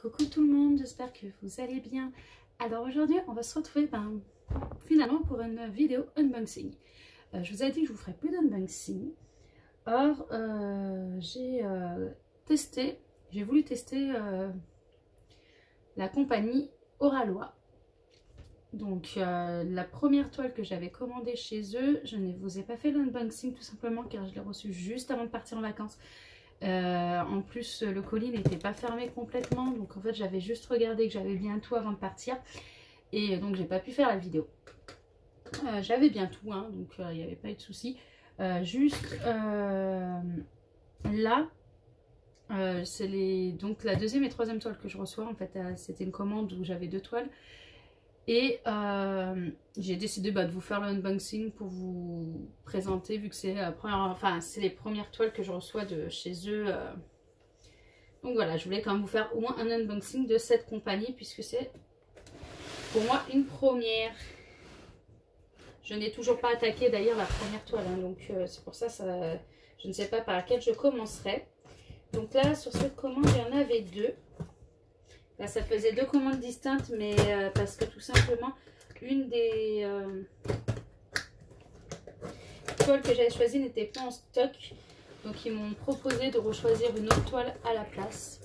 Coucou tout le monde, j'espère que vous allez bien. Alors aujourd'hui on va se retrouver finalement pour une vidéo unboxing. Je vous ai dit que je vous ferai plus d'unboxing. Or j'ai voulu tester la compagnie Oralois. Donc la première toile que j'avais commandée chez eux, je ne vous ai pas fait l'unboxing tout simplement car je l'ai reçue juste avant de partir en vacances. En plus le colis n'était pas fermé complètement, donc en fait j'avais juste regardé que j'avais bien tout avant de partir et donc j'ai pas pu faire la vidéo. J'avais bien tout hein, donc il n'y avait pas eu de souci. Juste là c'est donc la deuxième et troisième toile que je reçois. En fait c'était une commande où j'avais deux toiles et j'ai décidé de vous faire l'unboxing pour vous présenter, vu que c'est les premières toiles que je reçois de chez eux. Donc voilà, je voulais quand même vous faire au moins un unboxing de cette compagnie, puisque c'est pour moi une première. Je n'ai toujours pas attaqué d'ailleurs la première toile, hein, donc c'est pour ça, je ne sais pas par laquelle je commencerai. Donc là, sur cette commande, il y en avait deux. Là, ça faisait deux commandes distinctes, mais parce que tout simplement, une des toiles que j'avais choisies n'était pas en stock. Donc, ils m'ont proposé de rechoisir une autre toile à la place.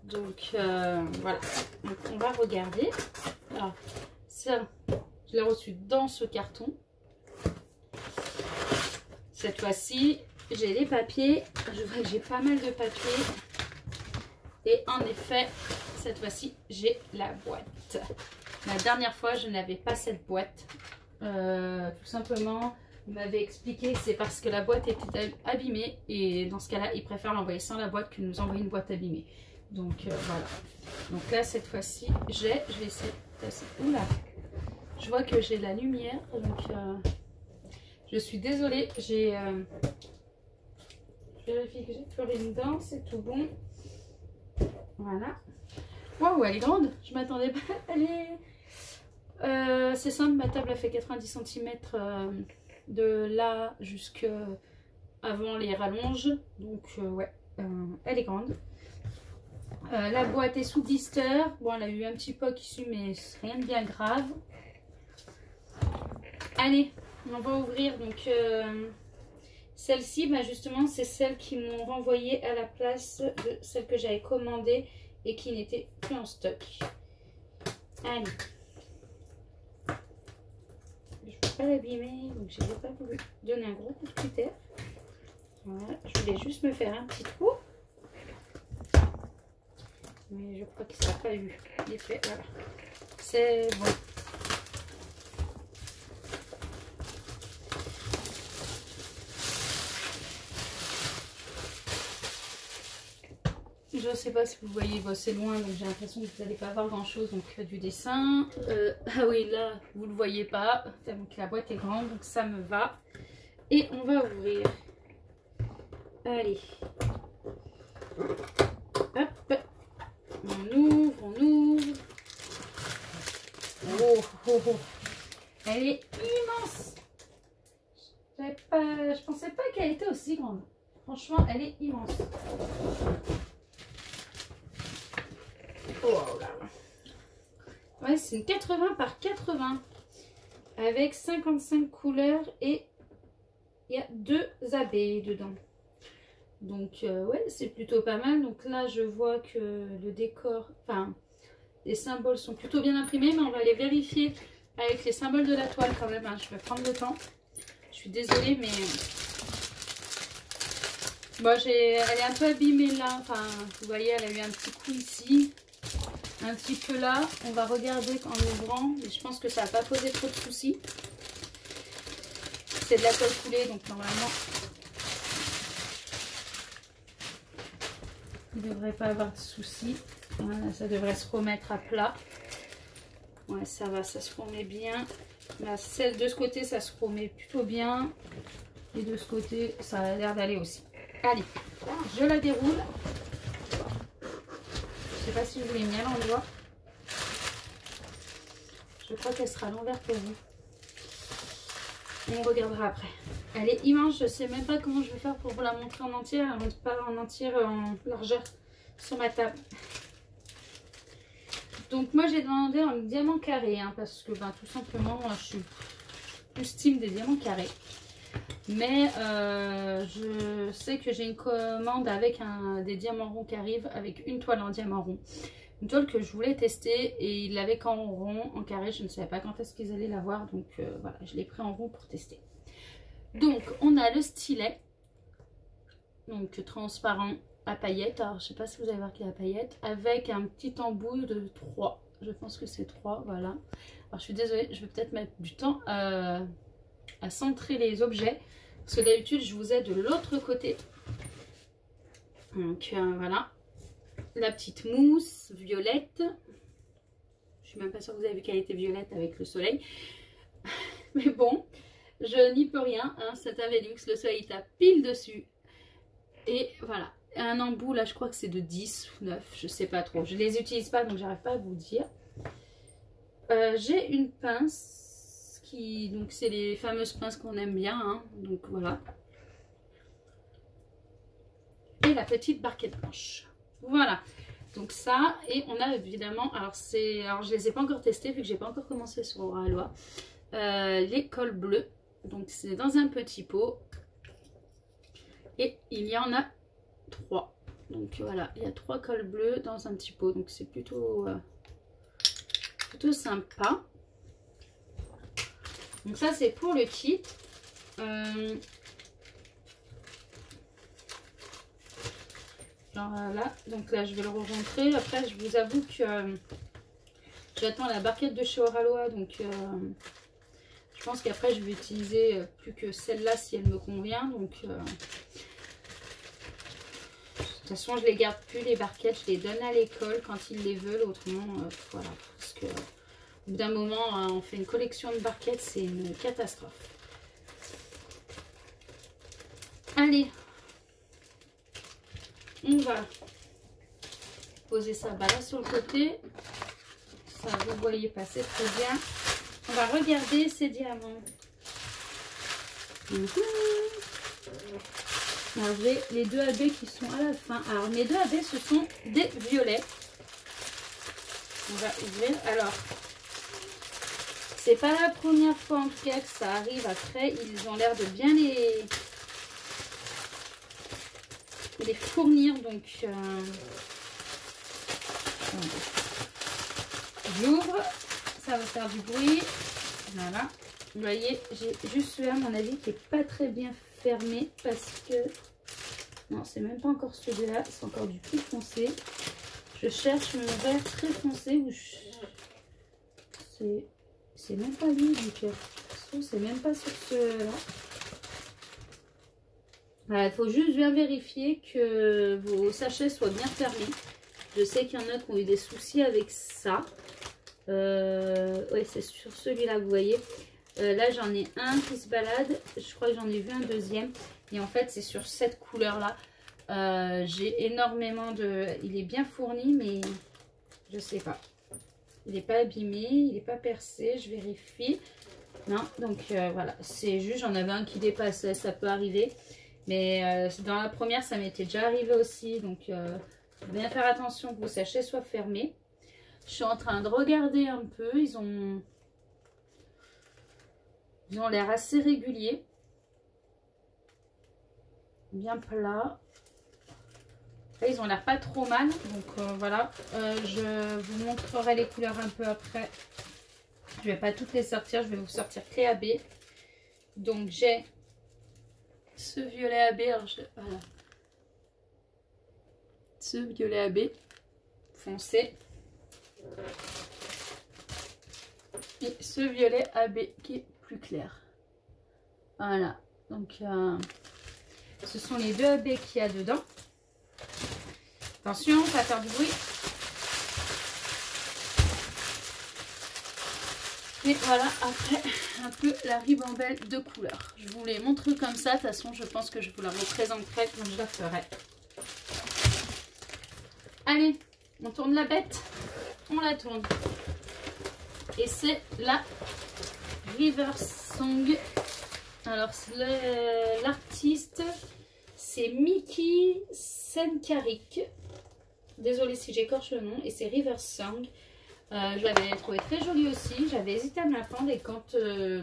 Donc, voilà. Donc, on va regarder. Alors, ça, je l'ai reçu dans ce carton. Cette fois-ci, j'ai les papiers. Je vois que j'ai pas mal de papiers. Et en effet, cette fois-ci, j'ai la boîte. La dernière fois, je n'avais pas cette boîte. Tout simplement, il m'avait expliqué que c'est parce que la boîte était abîmée. Et dans ce cas-là, il préfère l'envoyer sans la boîte que nous envoyer une boîte abîmée. Donc, voilà. Donc là, cette fois-ci, je vais essayer de passer. Oula! Je vois que j'ai la lumière. Donc, je suis désolée. Je vérifie que j'ai plus rien dedans. C'est tout bon. Voilà. Waouh, elle est grande. Je m'attendais pas. Elle est... c'est simple, ma table a fait 90 cm de là jusqu'à avant les rallonges. Donc, ouais, elle est grande. La boîte est sous blister. Bon, elle a eu un petit poc issu, mais rien de bien grave. Allez, on va ouvrir. Donc, celle-ci, justement, c'est celle qu'ils m'ont renvoyée à la place de celle que j'avais commandée et qui n'était plus en stock. Allez. Je ne peux pas l'abîmer, donc je n'ai pas voulu donner un gros coup de cutter. Voilà, je voulais juste me faire un petit trou. Mais je crois que ça n'a pas eu l'effet. Voilà. C'est bon. Je ne sais pas si vous voyez, c'est loin, donc j'ai l'impression que vous n'allez pas avoir grand chose, donc du dessin. Ah oui, là, vous ne le voyez pas, donc la boîte est grande, donc ça me va. Et on va ouvrir. Allez. Hop. On ouvre. Oh. Elle est immense. Je pensais pas qu'elle était aussi grande. Franchement, elle est immense. Oh là. Ouais, c'est une 80 par 80 avec 55 couleurs et il y a 2 abeilles dedans. Donc ouais, c'est plutôt pas mal. Donc là, je vois que le décor, les symboles sont plutôt bien imprimés, mais on va les vérifier avec les symboles de la toile quand même. Hein. Je vais prendre le temps. Je suis désolée, mais bon, elle est un peu abîmée là. Vous voyez, elle a eu un petit coup ici. Un petit peu là, on va regarder en ouvrant, mais je pense que ça n'a pas posé trop de soucis. C'est de la colle coulée, donc normalement il ne devrait pas avoir de soucis. Voilà, ça devrait se remettre à plat. Ouais, ça va, ça se remet bien. Là, celle de ce côté, ça se remet plutôt bien. Et de ce côté, ça a l'air d'aller aussi. Allez, je la déroule. Je sais pas si je l'ai mis à l'endroit. Je crois qu'elle sera à l'envers pour vous. On regardera après. Elle est immense. Je sais même pas comment je vais faire pour vous la montrer en entière. Elle ne monte pas en entière en largeur sur ma table. Donc moi j'ai demandé un diamant carré, hein, parce que tout simplement je suis plus team des diamants carrés. Mais je sais que j'ai une commande avec des diamants ronds qui arrivent, avec une toile en diamant rond. Une toile que je voulais tester et ils l'avaient qu'en rond, en carré, je ne savais pas quand est-ce qu'ils allaient l'avoir. Donc voilà, je l'ai pris en rond pour tester. Donc on a le stylet, donc transparent à paillettes. Alors je ne sais pas si vous avez marqué la paillette, avec un petit embout de 3. Je pense que c'est 3, voilà. Alors je suis désolée, je vais peut-être mettre du temps à centrer les objets. Parce que d'habitude je vous ai de l'autre côté. Donc voilà. La petite mousse violette. Je suis même pas sûre que vous avez vu qu'elle était violette avec le soleil. Mais bon, je n'y peux rien. Hein, c'est un Velux, le soleil tape pile dessus. Et voilà. Un embout là, je crois que c'est de 10 ou 9. Je sais pas trop. Je les utilise pas donc j'arrive pas à vous dire. J'ai une pince qui. Donc c'est les fameuses pinces qu'on aime bien. Hein, donc voilà. Et la petite barquette blanche. Voilà, donc ça, et on a évidemment, alors je les ai pas encore testés vu que j'ai pas encore commencé sur Oralois, les cols bleus. Donc c'est dans un petit pot et il y en a 3. Donc voilà, il y a 3 cols bleus dans un petit pot, donc c'est plutôt sympa. Donc ça c'est pour le kit. Là, donc là je vais le re-rentrer. Après je vous avoue que j'attends la barquette de chez Oralois, donc je pense qu'après je vais utiliser plus que celle-là si elle me convient. Donc de toute façon je les garde plus les barquettes, je les donne à l'école quand ils les veulent. Autrement voilà, parce que au bout d'un moment on fait une collection de barquettes, c'est une catastrophe. Allez, on va poser ça là sur le côté. Ça, vous voyez passer très bien. On va regarder ces diamants. Alors j'ai les 2 AB qui sont à la fin. Alors mes 2 AB ce sont des violets. On va ouvrir. Alors c'est pas la première fois en tout cas que ça arrive. Après ils ont l'air de bien les fournir, donc j'ouvre, ça va faire du bruit. Voilà, vous voyez, j'ai juste celui-là à mon avis qui est pas très bien fermé parce que non, c'est même pas encore celui-là, c'est encore du plus foncé. Je cherche mon vert très foncé où c'est même pas lui, donc c'est même pas sur ce-là. Voilà, il faut juste bien vérifier que vos sachets soient bien fermés. Je sais qu'il y en a qui ont eu des soucis avec ça. Oui, c'est sur celui-là que vous voyez. Là, j'en ai un qui se balade. Je crois que j'en ai vu un deuxième. Et en fait, c'est sur cette couleur-là. J'ai énormément de... Il est bien fourni, mais je sais pas. Il n'est pas abîmé, il n'est pas percé. Je vérifie. Non, donc voilà. C'est juste, j'en avais un qui dépassait. Ça peut arriver. Mais dans la première, ça m'était déjà arrivé aussi. Donc, bien faire attention que vos sachets soient fermés. Je suis en train de regarder un peu. Ils ont l'air assez réguliers. Bien plats. Là, ils ont l'air pas trop mal. Donc, voilà. Je vous montrerai les couleurs un peu après. Je vais pas toutes les sortir. Je vais vous sortir clé AB. Donc, j'ai... ce violet AB, alors voilà. Ce violet AB foncé et ce violet AB qui est plus clair. Voilà, donc ce sont les 2 AB qu'il y a dedans. Attention, ça va faire du bruit. Et voilà, après, un peu la ribambelle de couleurs. Je vous les montre comme ça. De toute façon, je pense que je vous la représenterai quand je la ferai. Allez, on tourne la bête. On la tourne. Et c'est la River Song. Alors, l'artiste, c'est Mickey Senkarik. Désolée si j'écorche le nom. Et c'est River Song. Je l'avais trouvé très jolie aussi. J'avais hésité à me la prendre et quand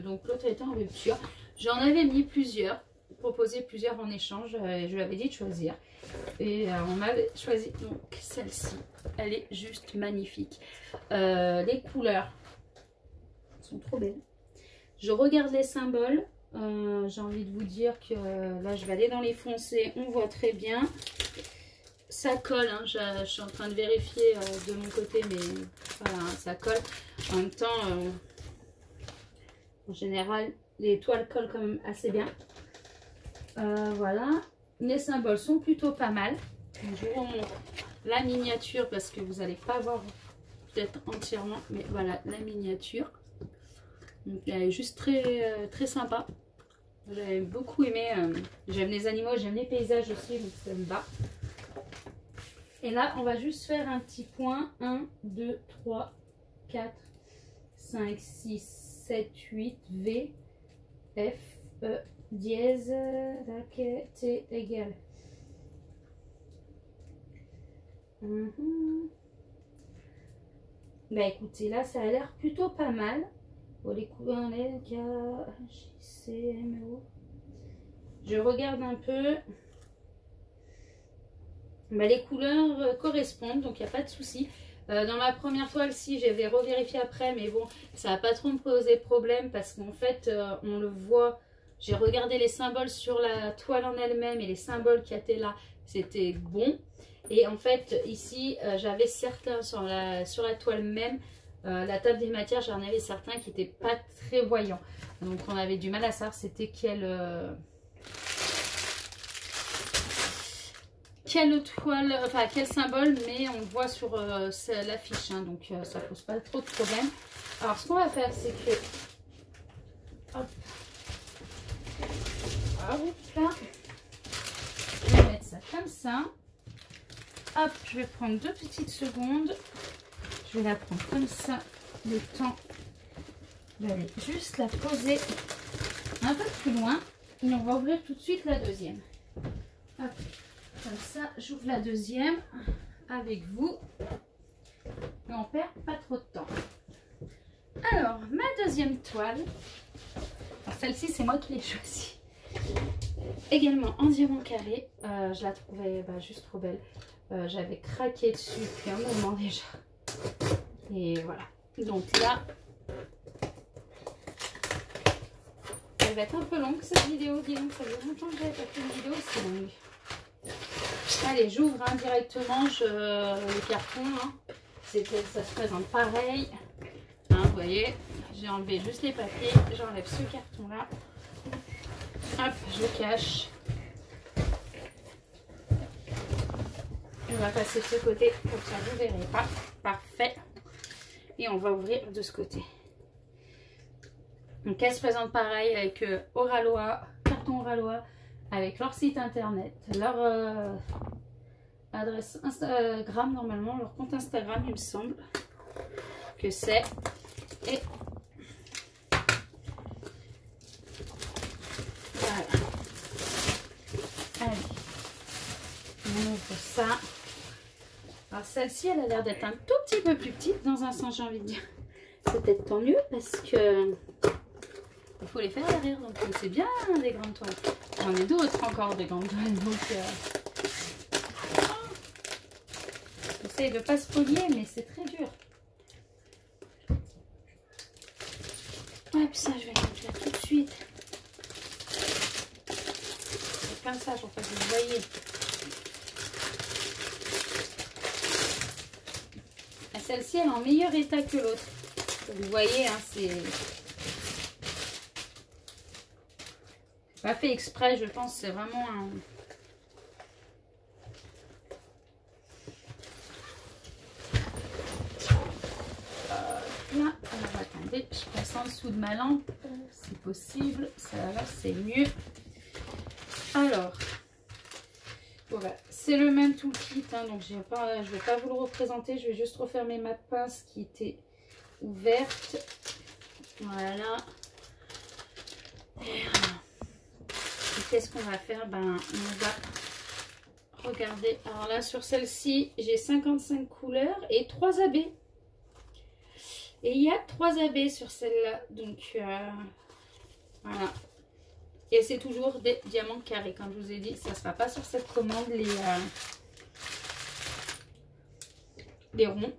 donc l'autre était en rupture, j'en avais mis plusieurs, proposé plusieurs en échange. Je lui avais dit de choisir. Et on m'avait choisi donc celle-ci. Elle est juste magnifique. Les couleurs sont trop belles. Je regarde les symboles. J'ai envie de vous dire que là je vais aller dans les foncés. On voit très bien. Ça colle, hein. Je suis en train de vérifier de mon côté, mais voilà, hein, ça colle. En même temps, en général, les toiles collent quand même assez bien. Voilà, les symboles sont plutôt pas mal. Je vous remontre la miniature parce que vous n'allez pas voir peut-être entièrement, mais voilà la miniature. Donc, elle est juste très sympa. J'avais beaucoup aimé. J'aime les animaux, j'aime les paysages aussi, donc ça me va. Et là, on va juste faire un petit point. 1, 2, 3, 4, 5, 6, 7, 8, V, F, E, dièse, T égale. Bah écoutez, là, ça a l'air plutôt pas mal. Pour les couleurs, K, J, C, M, O. Je regarde un peu. Bah, les couleurs correspondent, donc il n'y a pas de souci. Dans ma première toile, si j'avais revérifié après, mais bon, ça n'a pas trop me posé problème parce qu'en fait, on le voit. J'ai regardé les symboles sur la toile en elle-même et les symboles qui étaient là, c'était bon. Et en fait, ici, j'avais certains sur la toile même, la table des matières, j'en avais certains qui n'étaient pas très voyants. Donc, on avait du mal à savoir c'était quelle toile, enfin quel symbole, mais on le voit sur l'affiche, hein, donc ça pose pas trop de problème. Alors ce qu'on va faire, c'est que hop, là, je vais mettre ça comme ça. Hop, je vais prendre 2 petites secondes. Je vais la prendre comme ça, le temps d'aller juste la poser un peu plus loin. Et on va ouvrir tout de suite la deuxième. Hop. Comme ça, j'ouvre la deuxième avec vous. Et on perd pas trop de temps. Alors, ma deuxième toile. Celle-ci, c'est moi qui l'ai choisie. Également en diamant carré. Je la trouvais juste trop belle. J'avais craqué dessus depuis un moment déjà. Et voilà. Donc là, elle va être un peu longue cette vidéo. Dis donc, ça fait longtemps que j'avais pas fait une vidéo aussi longue. Allez, j'ouvre directement le carton. Hein. Ça se présente pareil. Hein, vous voyez, j'ai enlevé juste les papiers. J'enlève ce carton-là. Hop, je le cache. On va passer de ce côté, comme ça vous ne verrez pas. Parfait. Et on va ouvrir de ce côté. Donc elle se présente pareil avec Oralois, carton Oralois, avec leur site internet, leur adresse Instagram, normalement, leur compte Instagram, il me semble que c'est. Et voilà. Allez, on ouvre ça. Alors celle-ci, elle a l'air d'être un tout petit peu plus petite dans un sens, j'ai envie de dire. C'est peut-être tant mieux parce que il faut les faire derrière, donc c'est bien des grandes toiles. J'en ai d'autres encore des grandes toiles, donc j'essaie de ne pas spolier, mais c'est très dur. Hop, ça je vais le faire tout de suite. C'est comme ça, en fait, vous voyez. Celle-ci, elle est en meilleur état que l'autre. Vous voyez, hein, c'est pas fait exprès, je pense. C'est vraiment un... Là, alors attendez, je passe en dessous de ma lampe, si possible. Ça va, c'est mieux. Alors, voilà, c'est le même toolkit, hein, donc je vais pas vous le représenter. Je vais juste refermer ma pince qui était ouverte. Voilà. Et qu'est-ce qu'on va faire? Ben, on va regarder. Alors là, sur celle-ci, j'ai 55 couleurs et 3 AB. Et il y a 3 AB sur celle-là. Donc voilà. Et c'est toujours des diamants carrés. Comme je vous ai dit, ça ne sera pas sur cette commande les ronds.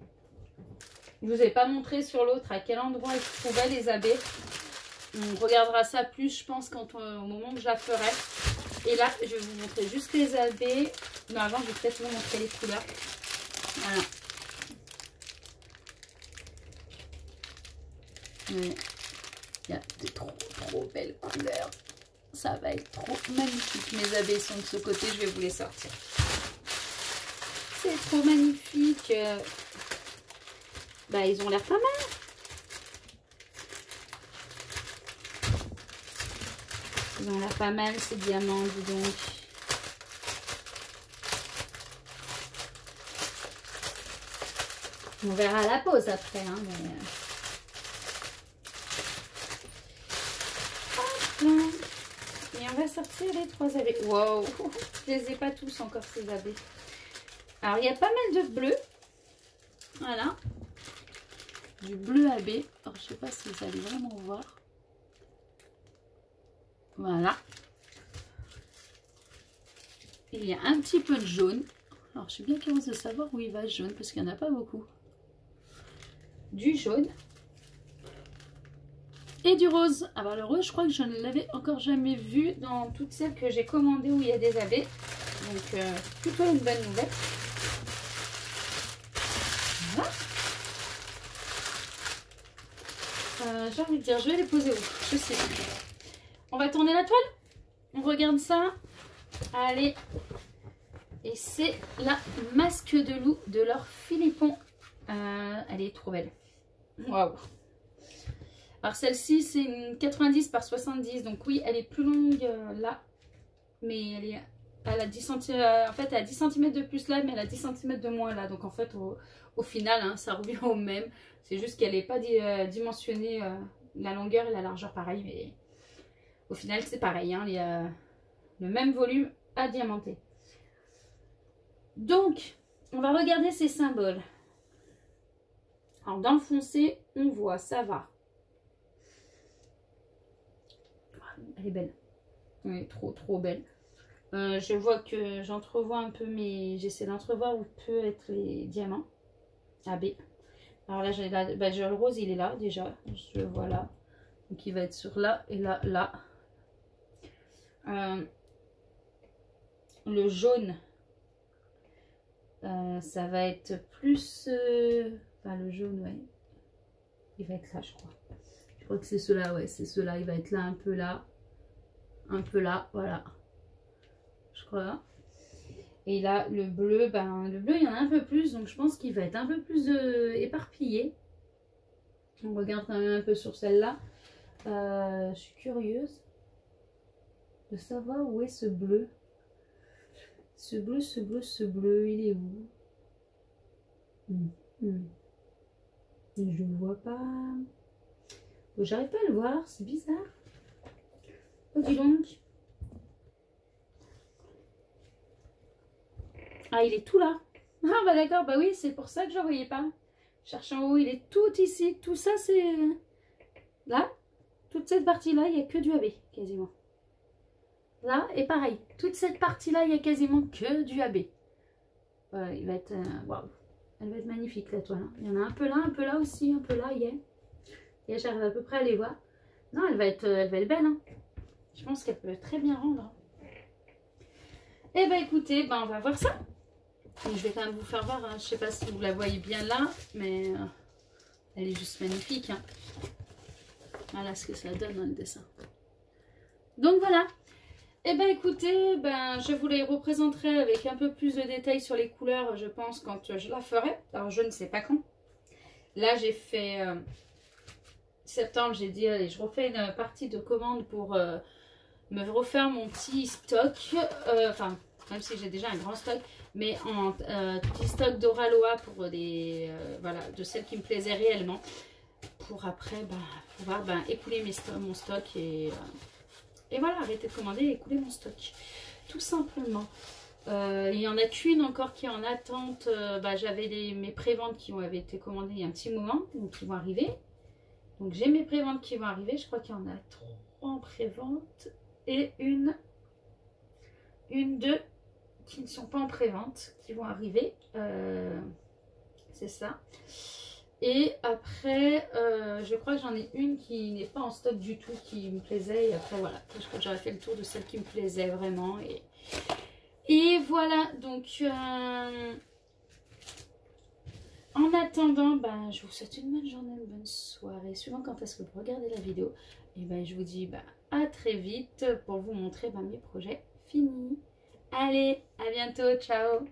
Je ne vous ai pas montré sur l'autre à quel endroit il se trouvait les AB. On regardera ça plus, je pense, au moment où je la ferai. Et là, je vais vous montrer juste les AB. Non, avant, je vais peut-être vous montrer les couleurs. Voilà. Il y a des trop belles couleurs. Ça va être trop magnifique. Mes AB sont de ce côté, je vais vous les sortir. C'est trop magnifique. Bah, ils ont l'air pas mal. Ils ont l'air pas mal ces diamants, dis donc. On verra à la pause après. Hein, mais... Et on va sortir les 3 AB. Wow, je les ai pas tous encore ces AB. Alors il y a pas mal de bleu. Voilà. Du bleu AB. Alors je sais pas si vous allez vraiment voir. Voilà. Il y a un petit peu de jaune. Alors je suis bien curieuse de savoir où il va ce jaune parce qu'il n'y en a pas beaucoup. Du jaune. Et du rose. Alors le rose, je crois que je ne l'avais encore jamais vu dans toutes celles que j'ai commandées où il y a des AB. Donc plutôt une bonne nouvelle. Voilà. J'ai envie de dire, je vais les poser où? Je sais pas. On va tourner la toile. On regarde ça. Allez. Et c'est la masque de loup de Laure Philippon. Elle est trop belle. Waouh. Alors celle-ci, c'est une 90 par 70. Donc oui, elle est plus longue là. Mais elle a 10 cm. En fait, elle a 10 cm de plus là, mais elle a 10 cm de moins là. Donc en fait, au final, hein, ça revient au même. C'est juste qu'elle n'est pas dimensionnée la longueur et la largeur pareil. Mais au final, c'est pareil. Hein, il y a le même volume à diamanter. Donc, on va regarder ces symboles. Alors, dans le foncé, on voit, ça va. Elle est belle. Oui, trop belle. Je vois que j'entrevois un peu, mais j'essaie d'entrevoir où peut être les diamants. AB. Alors là, j'ai le rose, il est là déjà. Je le vois là. Donc, il va être sur là et là, là. Le jaune. Ça va être plus... Enfin, le jaune, ouais. Il va être là, je crois. Je crois que c'est cela, ouais. C'est cela. Il va être là, un peu là. Un peu là, voilà. Je crois. Et là, le bleu, le bleu, il y en a un peu plus. Donc, je pense qu'il va être un peu plus éparpillé. On regarde quand même un peu sur celle-là. Je suis curieuse de savoir où est ce bleu. Ce bleu, il est où? Je ne vois pas. J'arrive pas à le voir, c'est bizarre. Oh, dis donc. Ah, il est tout là. Ah, bah d'accord, bah oui, c'est pour ça que je ne voyais pas. Je cherche en haut, il est tout ici. Tout ça, c'est... Là, toute cette partie-là, il n'y a que du AB, quasiment. Là, et pareil, toute cette partie-là, il n'y a quasiment que du AB. Il va être... Waouh. Elle va être magnifique, la toile. Hein. Il y en a un peu là aussi, un peu là, il y a. Et j'arrive à peu près à les voir. Non, elle va être belle. Hein. Je pense qu'elle peut très bien rendre. Eh ben écoutez, on va voir ça. Et je vais quand même vous faire voir. Hein. Je sais pas si vous la voyez bien là, mais elle est juste magnifique. Hein. Voilà ce que ça donne dans le dessin. Donc voilà. Eh ben écoutez, je vous les représenterai avec un peu plus de détails sur les couleurs, je pense, quand je la ferai. Alors je ne sais pas quand. Là j'ai fait septembre, j'ai dit allez, je refais une partie de commande pour me refaire mon petit stock. Enfin, même si j'ai déjà un grand stock, mais en petit stock d'Oraloa pour des voilà, de celles qui me plaisaient réellement. Pour après pouvoir écouler mon stock et voilà, arrêter de commander et écouler mon stock. Tout simplement. Il n'y en a qu'une encore qui est en attente. J'avais mes préventes qui avaient été commandées il y a un petit moment, donc qui vont arriver. Donc j'ai mes préventes qui vont arriver. Je crois qu'il y en a 3 en prévente et deux qui ne sont pas en prévente, qui vont arriver. C'est ça. Et après, je crois que j'en ai une qui n'est pas en stock du tout, qui me plaisait. Et après, voilà, je crois que j'aurais fait le tour de celle qui me plaisait vraiment. Et voilà, donc en attendant, je vous souhaite une bonne journée, une bonne soirée. Suivant quand est-ce que vous regardez la vidéo. Et je vous dis à très vite pour vous montrer mes projets finis. Allez, à bientôt, ciao!